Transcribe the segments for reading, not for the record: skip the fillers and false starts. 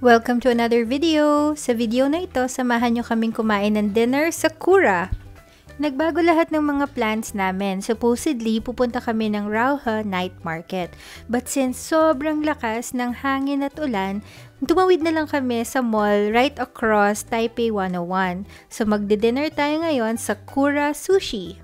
Welcome to another video! Sa video na ito, samahan nyo kaming kumain ng dinner sa Kura. Nagbago lahat ng mga plans namin. Supposedly, pupunta kami ng Rauha Night Market. But since sobrang lakas ng hangin at ulan, tumawid na lang kami sa mall right across Taipei 101. So magdi-dinner tayo ngayon sa Kura Sushi.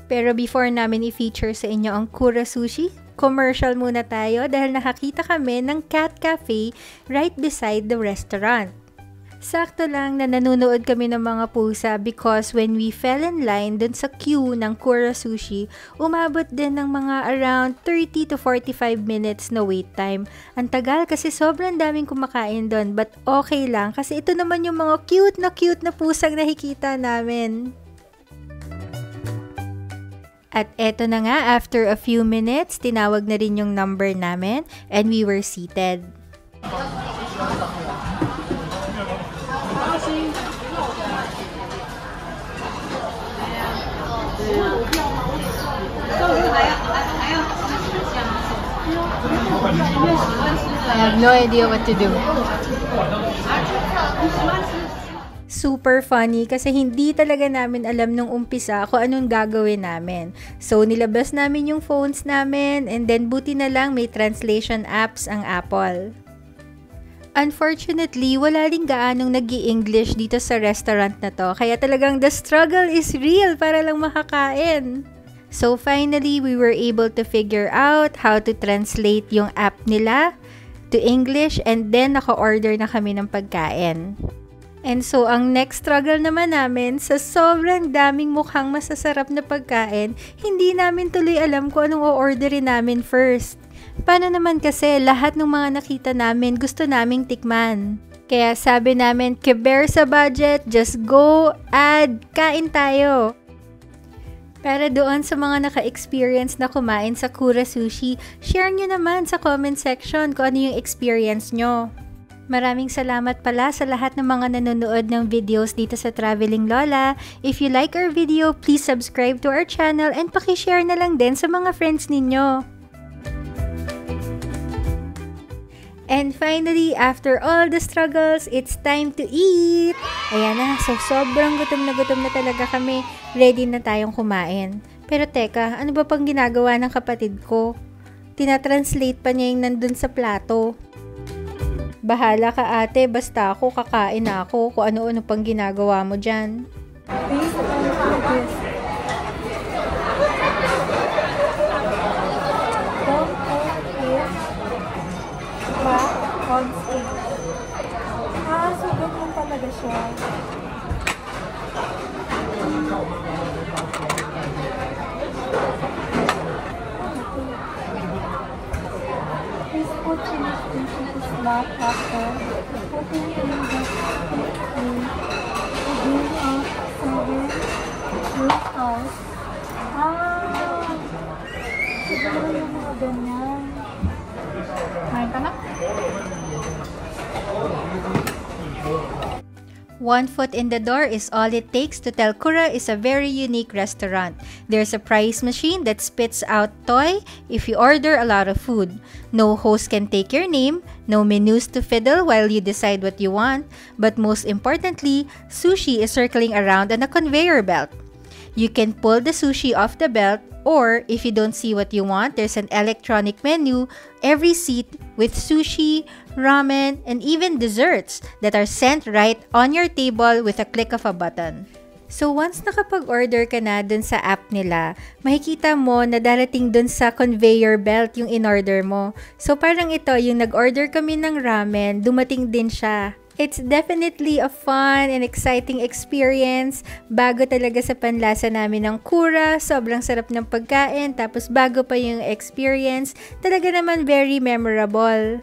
Pero before namin i-feature sa inyo ang Kura Sushi, commercial muna tayo dahil nakakita kami ng cat cafe right beside the restaurant. Sakto lang na nanonood kami ng mga pusa because when we fell in line dun sa queue ng Kura Sushi, umabot din ng mga around 30 to 45 minutes na wait time. Ang tagal kasi sobrang daming kumakain dun, but okay lang kasi ito naman yung mga cute na pusang nakikita namin. At eto na nga, after a few minutes, tinawag na rin yung number namin and we were seated. I have no idea what to do. Super funny kasi hindi talaga namin alam nung umpisa kung anong gagawin namin. So, nilabas namin yung phones namin and then buti na lang may translation apps ang Apple. Unfortunately, wala rin gaanong nag-i-English dito sa restaurant na to. Kaya talagang the struggle is real para lang makakain. So, finally, we were able to figure out how to translate yung app nila to English and then naka-order na kami ng pagkain. And so, ang next struggle naman namin, sa sobrang daming mukhang masasarap na pagkain, hindi namin tuloy alam kung anong o-orderin namin first. Paano naman kasi lahat ng mga nakita namin gusto naming tikman. Kaya sabi namin, keber sa budget, just go, add, kain tayo. Para doon sa mga naka-experience na kumain sa Kura Sushi, share nyo naman sa comment section kung ano yung experience nyo. Maraming salamat pala sa lahat ng mga nanonood ng videos dito sa Traveling Lola. If you like our video, please subscribe to our channel and pakishare na lang din sa mga friends ninyo. And finally, after all the struggles, it's time to eat! Ayan na, so sobrang gutom na talaga kami. Ready na tayong kumain. Pero teka, ano ba pang ginagawa ng kapatid ko? Tinatranslate pa niya yung nandun sa plato. Bahala ka ate, basta ako kakain na ako kung ano-ano pang ginagawa mo dyan. So ganyan talaga siya. Please put chili into the slot after putting in the green of 7 green sauce. Siguro yung mga ganyan. Kain ka na? One foot in the door is all it takes to tell Kura is a very unique restaurant. There's a prize machine that spits out toy if you order a lot of food. No host can take your name, no menus to fiddle while you decide what you want, but most importantly, sushi is circling around on a conveyor belt. You can pull the sushi off the belt, or if you don't see what you want, there's an electronic menu every seat with sushi, ramen, and even desserts that are sent right on your table with a click of a button. So once nakapag-order ka na dun sa app nila, makikita mo na darating dun sa conveyor belt yung in-order mo. So parang ito, yung nag-order kami ng ramen, dumating din siya. It's definitely a fun and exciting experience. Bago talaga sa panlasa namin ng Kura, sobrang sarap ng pagkain, tapos bago pa yung experience, talaga naman very memorable.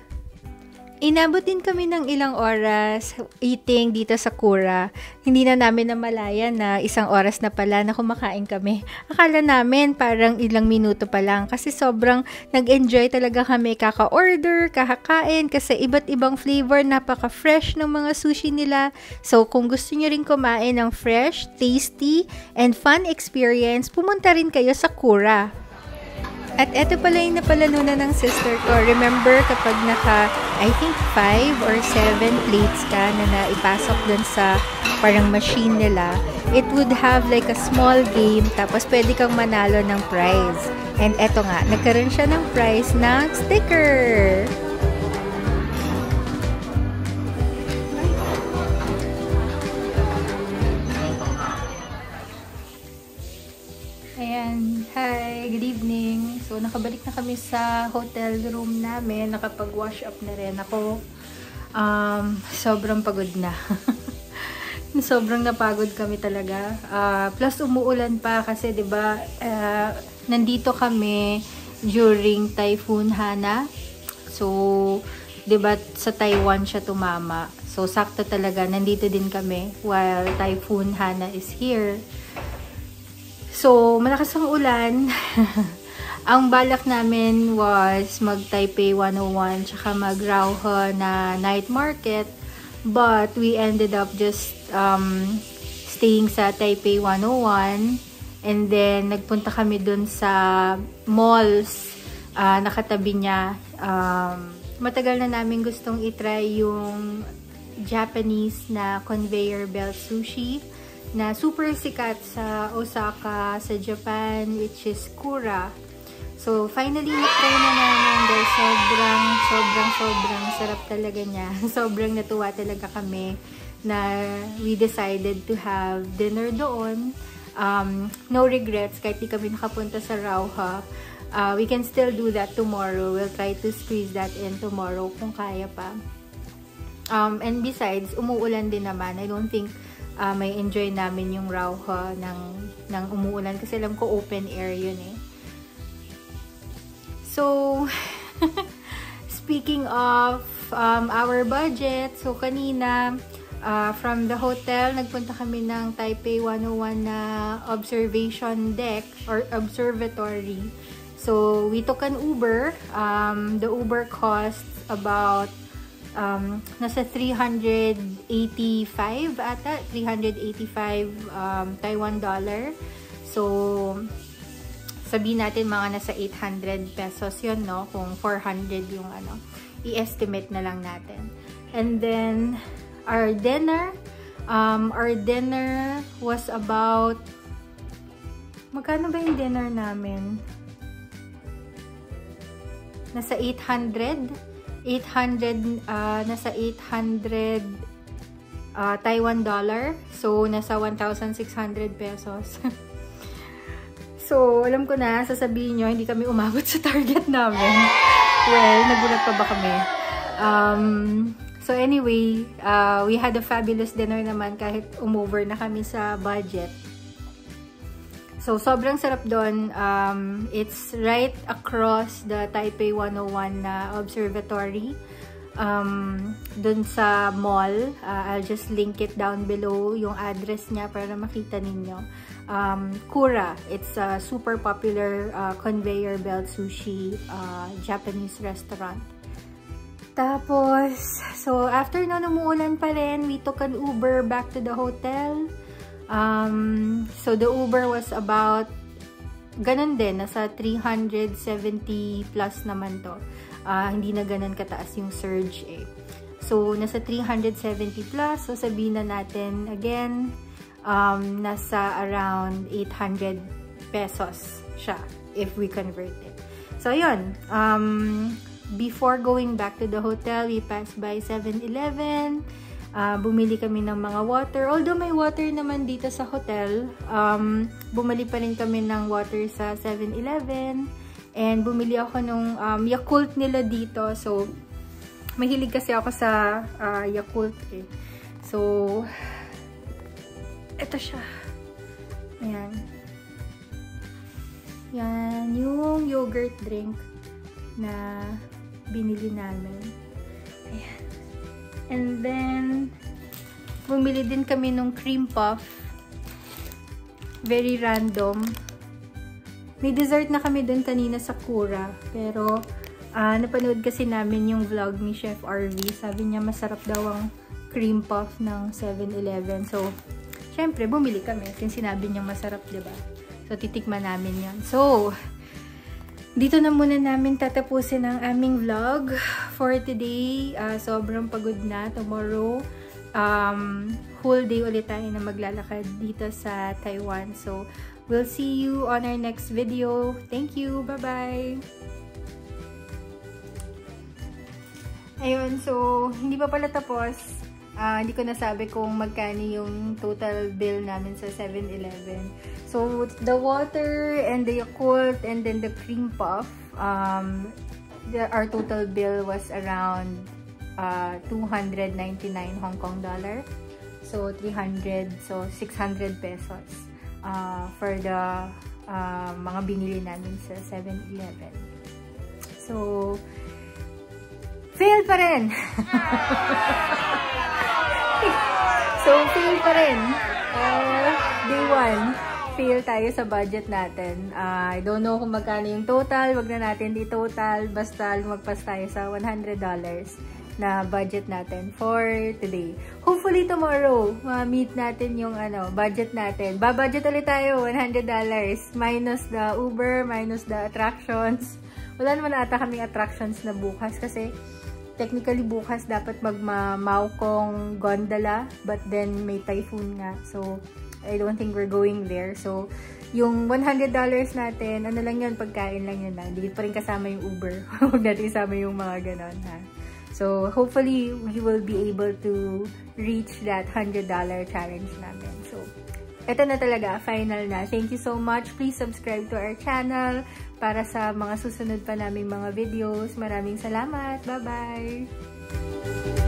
Inabot din kami ng ilang oras eating dito sa Kura. Hindi na namin namalayan na 1 oras na pala na kumakain kami. Akala namin parang ilang minuto pa lang kasi sobrang nag-enjoy talaga kami kaka-order, kakakain kasi iba't ibang flavor, napaka-fresh ng mga sushi nila. So kung gusto nyo rin kumain ng fresh, tasty, and fun experience, pumunta rin kayo sa Kura. At eto pala yung napalanunan ng sister ko. Remember kapag naka, I think 5 or 7 plates ka na naipasok dun sa parang machine nila, it would have like a small game, tapos pwede kang manalo ng prize. And eto nga, nagkaroon siya ng prize ng sticker! Ayan, hi, good evening. So, nakabalik na kami sa hotel room namin. Nakapag-wash up na rin ako. Sobrang pagod na. Sobrang napagod kami talaga. Plus, umuulan pa kasi, diba, nandito kami during Typhoon Hana. So, diba, sa Taiwan siya tumama. So, sakto talaga, nandito din kami while Typhoon Hana is here. So, malakas ang ulan. Ang balak namin was mag-Taipei 101 tsaka mag-Rauhe na night market. But, we ended up just staying sa Taipei 101. And then, nagpunta kami dun sa malls. Nakatabi niya. Matagal na namin gustong itry yung Japanese na conveyor belt sushi na super sikat sa Osaka, sa Japan, which is Kura. So, finally, na-try na namin dahil sobrang sarap talaga niya. Sobrang natuwa talaga kami na we decided to have dinner doon. No regrets, kahit di kami nakapunta sa Rauhe. We can still do that tomorrow. We'll try to squeeze that in tomorrow kung kaya pa. And besides, umuulan din naman. I don't think may enjoy namin yung Rauhe ng umuulan kasi alam ko open air yun eh. So, speaking of our budget, so kanina from the hotel, nagpunta kami ng Taipei 101 na observation deck or observatory. So, we took an Uber. The Uber costs about nasa 385 ata, 385 Taiwan dollar. So, sabihin natin mga nasa 800 pesos yun, no? Kung 400 yung ano, i-estimate na lang natin. And then, our dinner was about, magkano ba yung dinner namin? Nasa 800 nasa 800 Taiwan dollar. So, nasa 1,600 pesos. So, alam ko na, sasabihin nyo, hindi kami umabot sa target namin. Well, nagulat pa ba kami? So, anyway, we had a fabulous dinner naman kahit umover na kami sa budget. So, sobrang sarap doon. It's right across the Taipei 101 na observatory. Doon sa mall. I'll just link it down below, yung address niya para makita ninyo. Kura. It's a super popular conveyor belt sushi Japanese restaurant. Tapos, so after nun umuulan pa rin, we took an Uber back to the hotel. So the Uber was about ganun din, nasa 370 plus naman to. Hindi na ganun kataas yung surge eh. So nasa 370 plus, so sabihin na natin again, nasa around 800 pesos siya if we convert it. So yun, before going back to the hotel, we passed by 7-Eleven. Bumili kami ng mga water. Although may water naman dito sa hotel, bumili pa rin kami ng water sa 7-Eleven. And bumili ako nung Yakult nila dito. So, mahilig kasi ako sa Yakult eh. So, eto siya. Ayan. Yan, yung yogurt drink na binili namin. Ayan. And then, bumili din kami nung cream puff. Very random. May dessert na kami dun kanina sa Kura. Pero, napanood kasi namin yung vlog ni Chef RV. Sabi niya masarap daw ang cream puff ng 7-Eleven. So, syempre, bumili kami. Since sinabi niya masarap, diba? So, titikman namin yan. So, dito na muna namin tatapusin ang aming vlog for today. Sobrang pagod na. Tomorrow, whole day ulit tayo na maglalakad dito sa Taiwan. So, we'll see you on our next video. Thank you. Bye-bye! Ayun, so, hindi pa pala tapos. Hindi ko nasabi kung magkano yung total bill namin sa 7-Eleven. So, the water and the Yakult and then the cream puff, our total bill was around 299 Hong Kong dollar. So, 300, so 600 pesos for the mga binili namin sa 7-Eleven. So, fail pa rin! So, fail pa rin. Day 1. Fail tayo sa budget natin. I don't know kung magkano yung total. Wag na natin di-total. Basta lumagpas tayo sa $100 na budget natin for today. Hopefully tomorrow, ma-meet natin yung budget natin. Ba-budget ulit tayo, $100. Minus the Uber, minus the attractions. Wala naman ata kaming attractions na bukas kasi technically bukas dapat magma-Mau Kong gondola, but then may typhoon nga. So, I don't think we're going there. So, yung $100 natin, ano lang yun, pagkain lang yun na. Hindi pa rin kasama yung Uber. Huwag natin isama yung mga ganon, ha. So, hopefully, we will be able to reach that $100 challenge namin. So, ito na talaga, final na. Thank you so much. Please subscribe to our channel para sa mga susunod pa naming mga videos. Maraming salamat. Bye-bye!